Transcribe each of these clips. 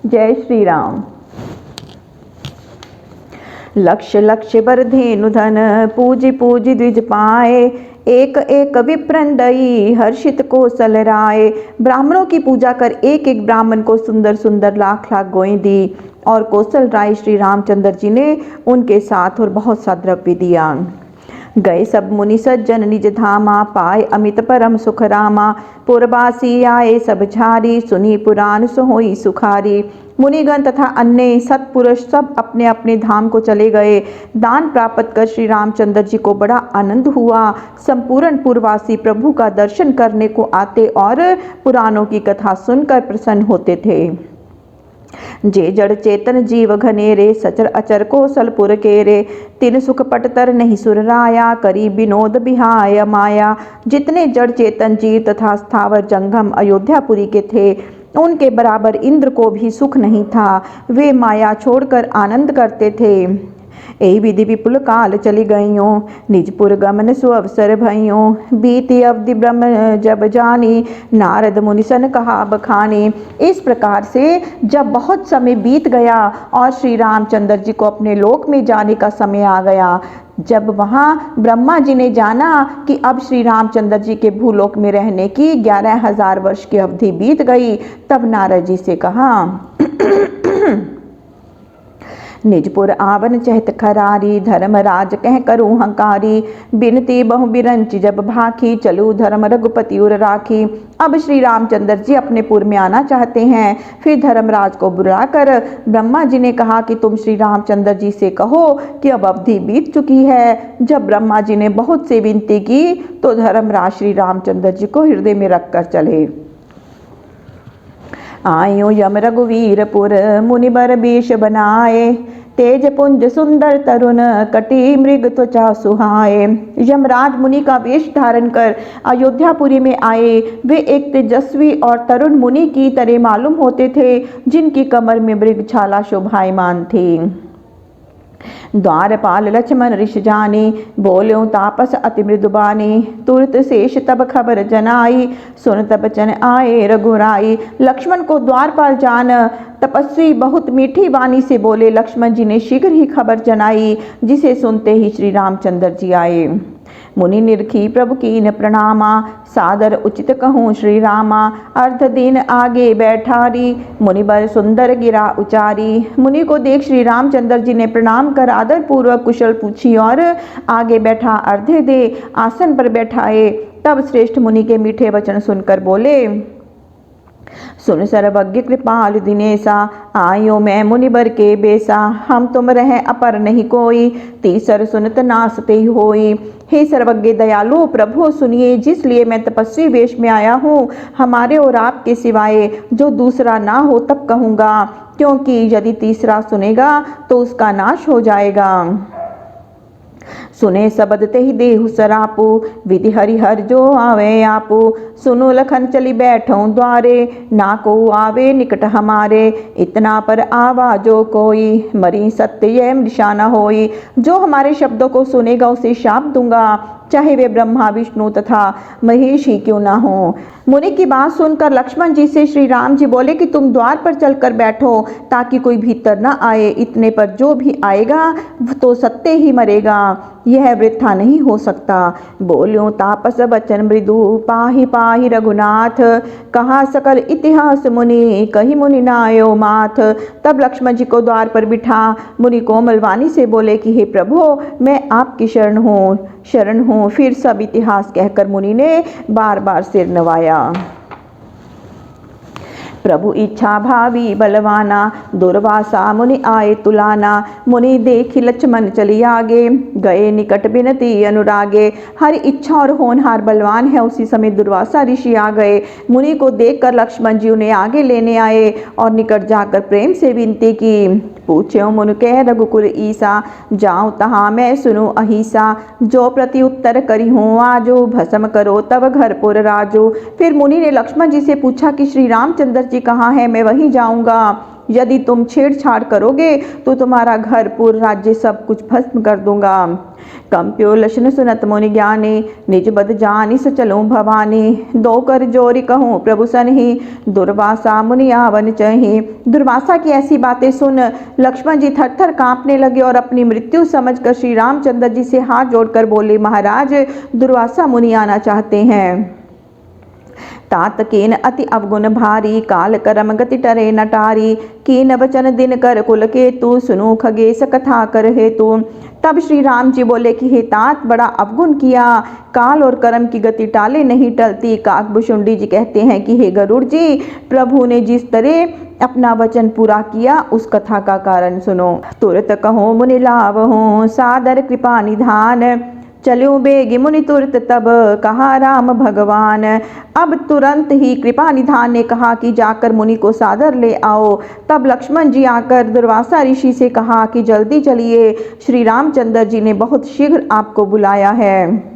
जय श्री राम। लक्ष्य लक्ष्य बरधेनु धन, पूजी पूजी द्विज पाए, एक एक विप्रंदई हर्षित कौशल राय। ब्राह्मणों की पूजा कर एक एक ब्राह्मण को सुंदर सुंदर लाख लाख गोएं दी, और कौशल राय श्री रामचंद्र जी ने उनके साथ और बहुत सा द्रव्य दिया। गए सब मुनि सज्जन निज धामा, पाए अमित परम सुख रामा। पुरवासी आए सब झारी, सुनी पुराण सोई सुखारी। मुनिगण तथा अन्य सत्पुरुष सब अपने अपने धाम को चले गए। दान प्राप्त कर श्री रामचंद्र जी को बड़ा आनंद हुआ। संपूर्ण पुरवासी प्रभु का दर्शन करने को आते और पुराणों की कथा सुनकर प्रसन्न होते थे। जे जड़ चेतन जीव घनेरे, सचर अचर कौशलपुर केरे। तिन सुख पटतर नहीं सुर राया, करी विनोद बिहाय माया। जितने जड़ चेतन जीव तथा स्थावर जंगम अयोध्यापुरी के थे, उनके बराबर इंद्र को भी सुख नहीं था। वे माया छोड़कर आनंद करते थे। ए विधि विपुल काल चली गईयों, निजपुर गमन सुअवसर भइयों। बीती अवधि ब्रह्म जब जानी, नारद मुनि सन कहा बखानी। इस प्रकार से जब बहुत समय बीत गया और श्री रामचंद्र जी को अपने लोक में जाने का समय आ गया, जब वहाँ ब्रह्मा जी ने जाना कि अब श्री रामचंद्र जी के भूलोक में रहने की 11,000 वर्ष की अवधि बीत गई, तब नारद जी से कहा निजपुर आवन चहत खरारी, धर्मराज कह करूँ हंकारी। बिनती बहु बिरंच जब भाखी, चलू धर्म रघुपति उर राखी। अब श्री रामचंद्र जी अपने पुर में आना चाहते हैं। फिर धर्मराज को बुलाकर ब्रह्मा जी ने कहा कि तुम श्री रामचंद्र जी से कहो कि अब अवधि बीत चुकी है। जब ब्रह्मा जी ने बहुत से विनती की तो धर्मराज श्री रामचंद्र जी को हृदय में रखकर चले। आयो यम रघुवीरपुर, मुनिबर बेश बनाए। तेज पुंज सुंदर तरुण, कटी मृग त्वचा सुहाए। यमराज मुनि का वेश धारण कर अयोध्यापुरी में आए। वे एक तेजस्वी और तरुण मुनि की तरह मालूम होते थे, जिनकी कमर में मृग छाला शोभायमान थी। द्वारपाल लक्ष्मण ऋषि जानी, बोल्यों तापस अति मृदुबानी। तुरत शेष तब खबर जनाई, सुन तब चन आए रघुराई। लक्ष्मण को द्वारपाल जान तपस्वी बहुत मीठी वाणी से बोले। लक्ष्मण जी ने शीघ्र ही खबर जनाई, जिसे सुनते ही श्री रामचंद्र जी आए। मुनि निरखी प्रभु कीन प्रणामा, सादर उचित कहूँ श्री रामा। अर्ध दिन आगे बैठारी, मुनि बर सुंदर गिरा उचारी। मुनि को देख श्री रामचंद्र जी ने प्रणाम कर आदर पूर्वक कुशल पूछी और आगे बैठा अर्घ्य दे आसन पर बैठाए। तब श्रेष्ठ मुनि के मीठे वचन सुनकर बोले, सुन सर्वज्ञ कृपाल दिनेसा, आयो मैं मुनिबर के बेसा। हम तुम रहे अपर नहीं कोई, तीसर सुनत नासते होई। हे सर्वज्ञ दयालु प्रभु सुनिए, जिसलिए मैं तपस्वी वेश में आया हूँ, हमारे और आपके सिवाय जो दूसरा ना हो तब कहूँगा, क्योंकि यदि तीसरा सुनेगा तो उसका नाश हो जाएगा। सुने सबद ते ही देहु सरापू, विधि हरिहर जो आवे आपू। सुनो लखन चली बैठो द्वारे, ना को आवे निकट हमारे। इतना पर आवाजो कोई, मरी सत्य ये निशाना होई। जो हमारे शब्दों को सुनेगा उसे शाप दूंगा, चाहे वे ब्रह्मा विष्णु तथा महेश ही क्यों ना हो। मुनि की बात सुनकर लक्ष्मण जी से श्री राम जी बोले कि तुम द्वार पर चलकर बैठो, ताकि कोई भीतर न आए। इतने पर जो भी आएगा तो सत्य ही मरेगा, यह वृथा नहीं हो सकता। बोल्यों तापस बचन मृदु, पाहि पाहि रघुनाथ। कहा सकल इतिहास मुनि, कही मुनि नायो माथ। तब लक्ष्मण जी को द्वार पर बिठा मुनि कोमल वाणी से बोले कि हे प्रभु, मैं आपकी शरण हूँ। फिर सब इतिहास कहकर मुनि ने बार बार सिर नवाया। प्रभु इच्छा भावी बलवाना, दुर्वासा मुनि आए तुलाना। मुनि देखी लक्ष्मण चली आगे, गए निकट बिनती अनुरागे। हर इच्छा और होनहार बलवान है। उसी समय दुर्वासा ऋषि आ गए। मुनि को देखकर लक्ष्मण जी उन्हें आगे लेने आए और निकट जाकर प्रेम से विनती की। पूछ्यो मुन कह रघुकुल ईसा, जाऊँ तहाँ मैं सुनूँ अहिसा। जो प्रति उत्तर करी हूँ आजो, भस्म करो तब घर पुर राजो। फिर मुनि ने लक्ष्मण जी से पूछा कि श्री रामचंद्र जी कहाँ है, मैं वहीं जाऊँगा। यदि तुम छेड़छाड़ करोगे तो तुम्हारा घर पूर्ण राज्य सब कुछ भस्म कर दूंगा। कंप्यो लशन सुनत मुनि ज्ञानी, निज बद जानी सचलो भवानी। दो कर जोरी कहूँ प्रभु सन ही, दुर्वासा मुनि आवन चही। दुर्वासा की ऐसी बातें सुन लक्ष्मण जी थर थर कांपने लगे और अपनी मृत्यु समझकर श्री रामचंद्र जी से हाथ जोड़कर बोले, महाराज दुर्वासा मुनि आना चाहते हैं। तात कीन अति अवगुण भारी, काल करम गति टरे नटारी। कीन वचन दिन कर कुल केतु, सुनो खगेश कथा कर हेतु। तब श्री राम जी बोले कि हे तात, बड़ा अवगुण किया, काल और कर्म की गति टाले नहीं टलती। काकभुशुंडी जी कहते हैं कि हे गरुड़ जी, प्रभु ने जिस तरह अपना वचन पूरा किया उस कथा का कारण सुनो। तुरत कहो मुनि लाभ हो, सादर कृपा निधान। चलो बेग मुनि तुरत तब, कहा राम भगवान। अब तुरंत ही कृपा निधान ने कहा कि जाकर मुनि को सादर ले आओ। तब लक्ष्मण जी आकर दुर्वासा ऋषि से कहा कि जल्दी चलिए, श्री रामचंद्र जी ने बहुत शीघ्र आपको बुलाया है।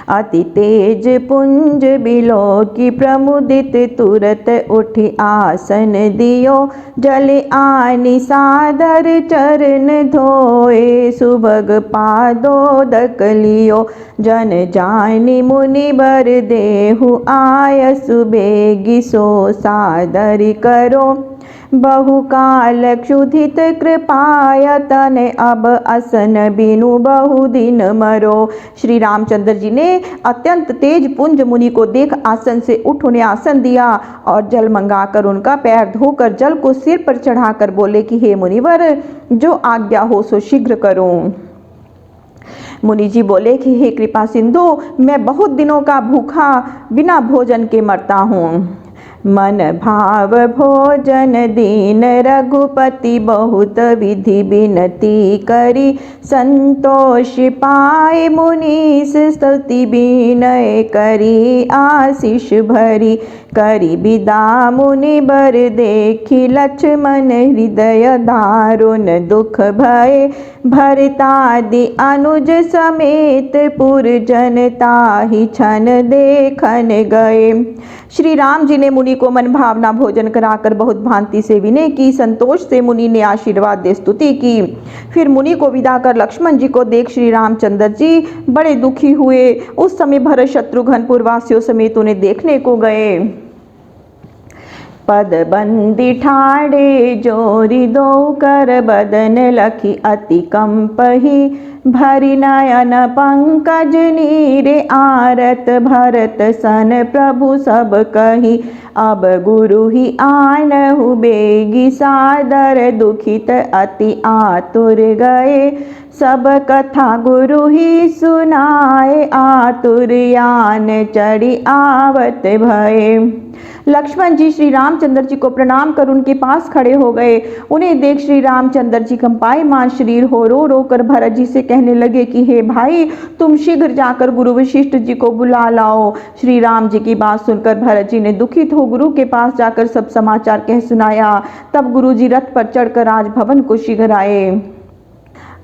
अति तेज पुंज बिलो की प्रमुदित, तुरत उठी आसन दियो। जल आनि सादर चरण धोए, सुभग पादोदक लियो। जन जानि मुनि बर देहु आय, सुबेगी सो सादर करो। बहुकाल क्षुधित कृपायतन, अब असन बिनु बहु दिन मरो। श्री रामचंद्र जी ने अत्यंत तेज पुंज मुनि को देख आसन से उठ उन्हें आसन दिया और जल मंगाकर उनका पैर धोकर जल को सिर पर चढ़ाकर बोले कि हे मुनिवर, जो आज्ञा हो सो शीघ्र करो। मुनि जी बोले कि हे कृपा सिंधु, मैं बहुत दिनों का भूखा बिना भोजन के मरता हूँ। मन भाव भोजन दीन, रघुपति बहुत विधि बिनती करी। संतोष पाए मुनीस, स्तुति विनय करी। आशीष भरी करी विदा, मुनि बर देखी। लक्ष्मण हृदय दारुण दुख भय, भरतादि अनुज समेत पुरजन ताहि क्षण देखन गए। श्री राम जी ने मुनि को मन भावना भोजन कराकर बहुत भांति से विनय की। संतोष से मुनि ने आशीर्वाद दे स्तुति की। फिर मुनि को विदा कर लक्ष्मण जी को देख श्री रामचंद्र जी बड़े दुखी हुए। उस समय भरत शत्रुघ्न पुरवासियों समेत उन्हें देखने को गए। पद बंदी ठाड़े जोरी, दो कर बदन लखी अति कंपही। भरि नयन पंकज नीरे, आरत भरत सन प्रभु सब कही। अब गुरु ही आनहु बेगी, सादर दुखित अति आतुर गए। सब कथा गुरु ही सुनाए, आतुर यान चढ़ी आवत भये। लक्ष्मण जी श्री रामचंद्र जी को प्रणाम कर उनके पास खड़े हो गए। उन्हें देख श्री रामचंद्र जी कंपायमान शरीर हो रो कर भरत जी से कहने लगे कि हे भाई, तुम शीघ्र जाकर गुरु वशिष्ठ जी को बुला लाओ। श्री राम जी की बात सुनकर भरत जी ने दुखित हो गुरु के पास जाकर सब समाचार कह सुनाया। तब गुरु जी रथ पर चढ़कर राजभवन को शीघ्र आए।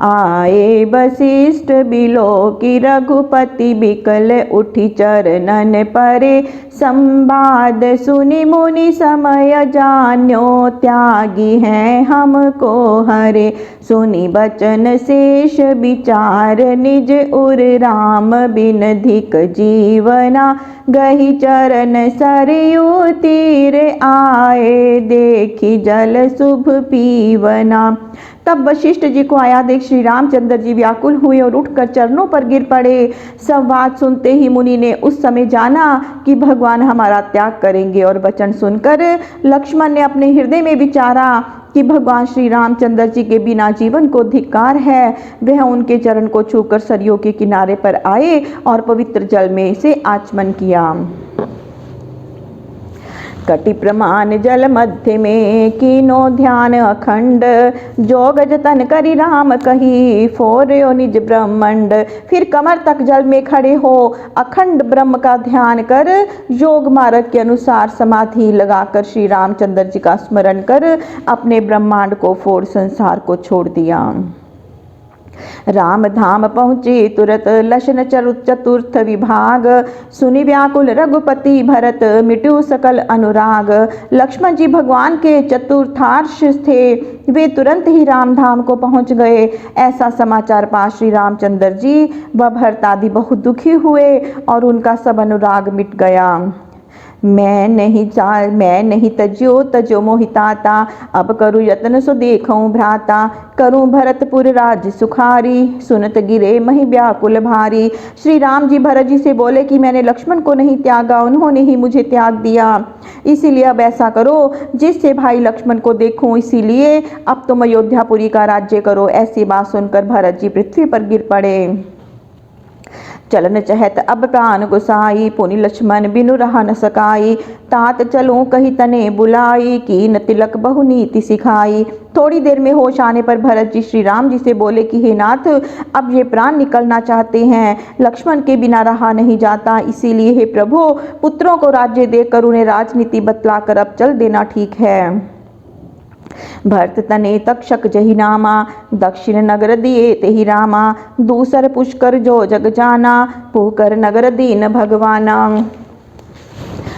आए वशिष्ठ बिलो की, रघुपति बिकल उठी चरणन परे। संवाद सुनि मुनि समय जान्यो, त्यागी हैं हमको हरे। सुनि बचन शेष विचार, निज उर राम बिन धिक जीवना। गही चरण सरयू तीर, आए देखी जल शुभ पीवना। तब वशिष्ठ जी को आया देख श्री रामचंद्र जी व्याकुल हुए और उठकर चरणों पर गिर पड़े। संवाद सुनते ही मुनि ने उस समय जाना कि भगवान हमारा त्याग करेंगे और वचन सुनकर लक्ष्मण ने अपने हृदय में विचारा कि भगवान श्री रामचंद्र जी के बिना जीवन को धिक्कार है। वह उनके चरण को छूकर सरयू के किनारे पर आए और पवित्र जल में से आचमन किया। कटि प्रमाण जल मध्य में, कीनो ध्यान अखंड। जोग जतन करी राम कही, फोर्यो निज ब्रह्मंड। फिर कमर तक जल में खड़े हो अखंड ब्रह्म का ध्यान कर, योग मार्ग के अनुसार समाधि लगाकर श्री रामचंद्र जी का स्मरण कर अपने ब्रह्मांड को फोड़ संसार को छोड़ दिया। राम धाम पहुँचे तुरत लशन चतुर्थ विभाग, सुनि व्याकुल रघुपति भरत मिटू सकल अनुराग। लक्ष्मण जी भगवान के चतुर्थार्ष थे, वे तुरंत ही राम धाम को पहुँच गए। ऐसा समाचार पा श्री रामचंद्र जी व भरत आदि बहुत दुखी हुए और उनका सब अनुराग मिट गया। मैं नहीं तज्यो तजो मोहिताता, अब करूँ यत्न सो देखूं भ्राता, करूँ भरतपुर राज सुखारी, सुनत गिरे मही व्याकुल भारी। श्री राम जी भरत जी से बोले कि मैंने लक्ष्मण को नहीं त्यागा, उन्होंने ही मुझे त्याग दिया, इसीलिए अब ऐसा करो जिससे भाई लक्ष्मण को देखूं, इसीलिए अब तुम अयोध्यापुरी का राज्य करो। ऐसी बात सुनकर भरत जी पृथ्वी पर गिर पड़े। चलन चहत अब प्राण गुसाई, पुनि लक्ष्मण बिनु रहा न सकाई, तात चलूं कही तने बुलाई, कीन तिलक बहु नीति सिखाई। थोड़ी देर में होश आने पर भरत जी श्री राम जी से बोले कि हे नाथ, अब ये प्राण निकलना चाहते हैं, लक्ष्मण के बिना रहा नहीं जाता, इसीलिए हे प्रभु पुत्रों को राज्य देकर उन्हें राजनीति बतलाकर अब चल देना ठीक है। भरत तने तक्षक जहि नामा, दक्षिण नगर दिए तेहि रामा, दूसर पुष्कर जो जग जाना, पुकर नगर दीन भगवाना।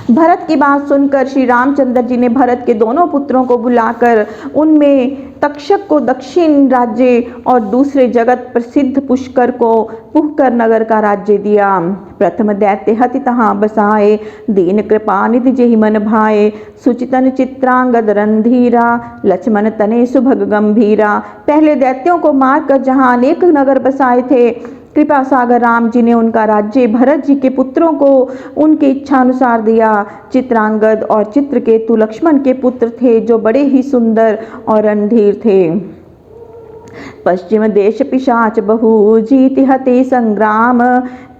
भरत की बात सुनकर श्री रामचंद्र जी ने भरत के दोनों पुत्रों को बुलाकर उनमें तक्षक को दक्षिण राज्य और दूसरे जगत प्रसिद्ध पुष्कर को पुहकर नगर का राज्य दिया। प्रथम दैत्य हति तहाँ बसाए, दीन कृपा निधि जेहि मन भाए, सुचितन चित्रांगद रणधीरा, लक्ष्मण तने सुभग गंभीरा। पहले दैत्यों को मारकर जहाँ अनेक नगर बसाए थे, कृपा सागर राम जी ने उनका राज्य भरत जी के पुत्रों को उनके इच्छा अनुसार दिया। चित्रांगद और चित्रकेतु लक्ष्मण के पुत्र थे, जो बड़े ही सुंदर और रणधीर थे। पश्चिम देश पिशाच बहु, जीत हते संग्राम,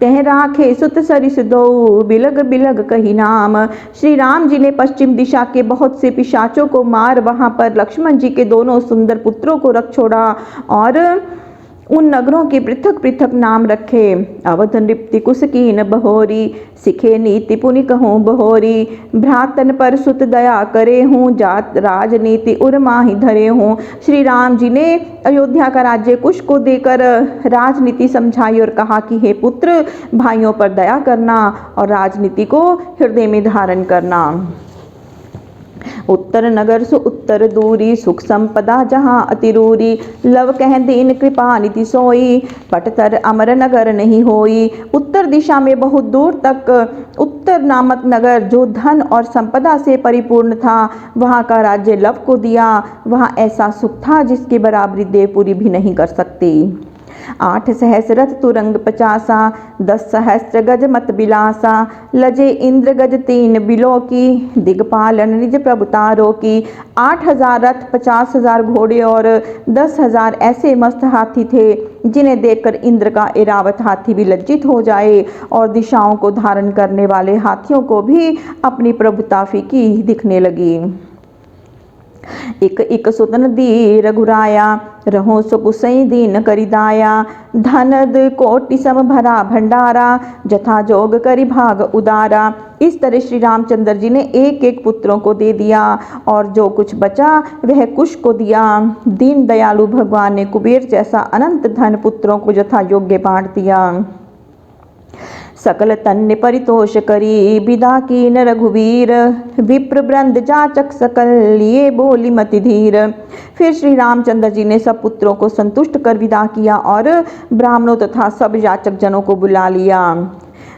तह राखे सुत सरिस दो, बिलग बिलग कही नाम। श्री राम जी ने पश्चिम दिशा के बहुत से पिशाचों को मार वहां पर लक्ष्मण जी के दोनों सुंदर पुत्रों को रख छोड़ा और उन नगरों के पृथक पृथक नाम रखे। अवध नृप्ति कुसकीन बहोरी, सिखे नीति पुनि कहूँ बहोरी, भ्रातन पर सुत दया करे हूँ, जात राजनीति उर्माही धरे हूँ। श्री राम जी ने अयोध्या का राज्य कुश को देकर राजनीति समझाई और कहा कि हे पुत्र, भाइयों पर दया करना और राजनीति को हृदय में धारण करना। उत्तर नगर सु उत्तर दूरी, सुख संपदा जहाँ अतिरूरी, लव कह दीन कृपा निधि सोई, पटतर अमर नगर नहीं होई। उत्तर दिशा में बहुत दूर तक उत्तर नामक नगर जो धन और संपदा से परिपूर्ण था, वहाँ का राज्य लव को दिया। वहाँ ऐसा सुख था जिसकी बराबरी देवपुरी भी नहीं कर सकती। 8 सहस्र रथ तुरंग 50, 10 सहस्र गज मत बिलासा, लजे इंद्र गज 3 बिलो की, दिगपालन निज प्रभुतारो की। 8000 रथ, 50,000 घोड़े और 10,000 ऐसे मस्त हाथी थे जिन्हें देखकर इंद्र का ऐरावत हाथी भी लज्जित हो जाए और दिशाओं को धारण करने वाले हाथियों को भी अपनी प्रभुता फीकी दिखने लगी। इक सुतन दी रघुराया, रहो सो कुसई दीन करिदाया, धनद कोटि सम भरा भंडारा, जथा जोग करि भाग उदारा। इस तरह श्री रामचंद्र जी ने एक एक पुत्रों को दे दिया और जो कुछ बचा वह कुश को दिया। दीन दयालु भगवान ने कुबेर जैसा अनंत धन पुत्रों को यथा योग्य बांट दिया। सकल तन्य परितोष करी, विदा कीन रघुवीर, विप्र वृंद जाचक सकल लिए बोली मति धीर। फिर श्री रामचंद्र जी ने सब पुत्रों को संतुष्ट कर विदा किया और ब्राह्मणों तथा सब याचक जनों को बुला लिया।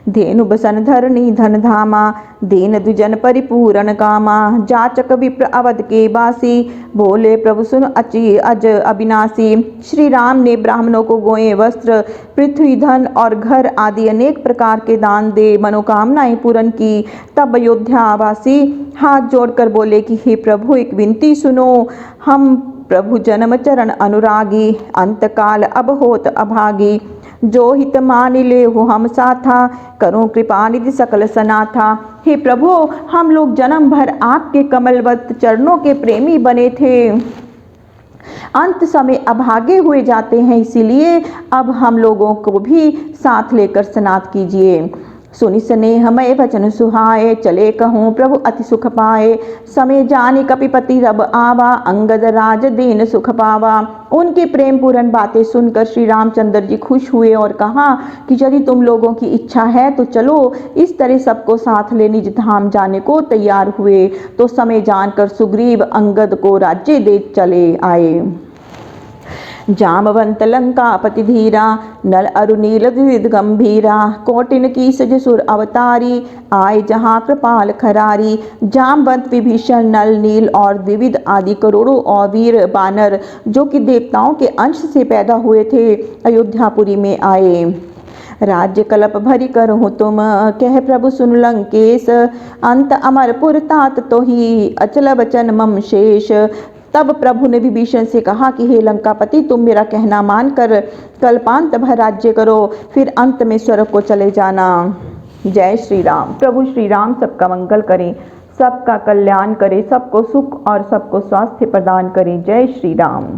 धेनु बसन धरणी धन धामा, दीन द्विजन परिपूरण कामा, जाचक विप्र अवध के बासी, बोले प्रभु सुन अचि अज अविनाशी। श्री राम ने ब्राह्मणों को गोए वस्त्र, पृथ्वी, धन और घर आदि अनेक प्रकार के दान दे मनोकामनाएं पूर्ण की। तब अयोध्यावासी हाथ जोड़कर बोले कि हे प्रभु, एक विनती सुनो, हम प्रभु जन्म चरण अनुरागी, अंतकाल अब होत अभागी, जो हित मान ले हो हम साथा, करो कृपा निधि सकल सनाथा। हे प्रभु, हम लोग जन्म भर आपके कमलवत चरणों के प्रेमी बने थे, अंत समय अभागे हुए जाते हैं, इसीलिए अब हम लोगों को भी साथ लेकर सनाथ कीजिए। सुनि स्नेहमय वचन सुहाए, चले कहूँ प्रभु अति सुख पाए। समय जानी कपिपति रब आवा, अंगद राज दीन सुख पावा। उनकी प्रेम पूर्ण बातें सुनकर श्री रामचंद्र जी खुश हुए और कहा कि यदि तुम लोगों की इच्छा है तो चलो। इस तरह सबको साथ ले निज धाम जाने को तैयार हुए। तो समय जानकर सुग्रीव अंगद को राज्य दे चले आए। जामवंत लंकापति धीरा, नल अरुनील द्विविध गंभीरा। कोटिन की सज सुर अवतारी, आए जहाँ कृपाल खरारी। जामवंत विभीषण नल नील और द्विविध आदि करोड़ों और वीर बानर, जो कि देवताओं के अंश से पैदा हुए थे, अयोध्यापुरी में आए। राज्य कल्प भरी करहु तुम, कह प्रभु सुन लंकेश। अंत अमरपुर तात तो ही, अचल वचन मम शेष। तब प्रभु ने विभीषण से कहा कि हे लंकापति, तुम मेरा कहना मानकर कल्पांत भर राज्य करो, फिर अंत में स्वर्ग को चले जाना। जय श्री राम। प्रभु श्री राम सबका मंगल करें, सबका कल्याण करें, सबको सुख और सबको स्वास्थ्य प्रदान करें। जय श्री राम।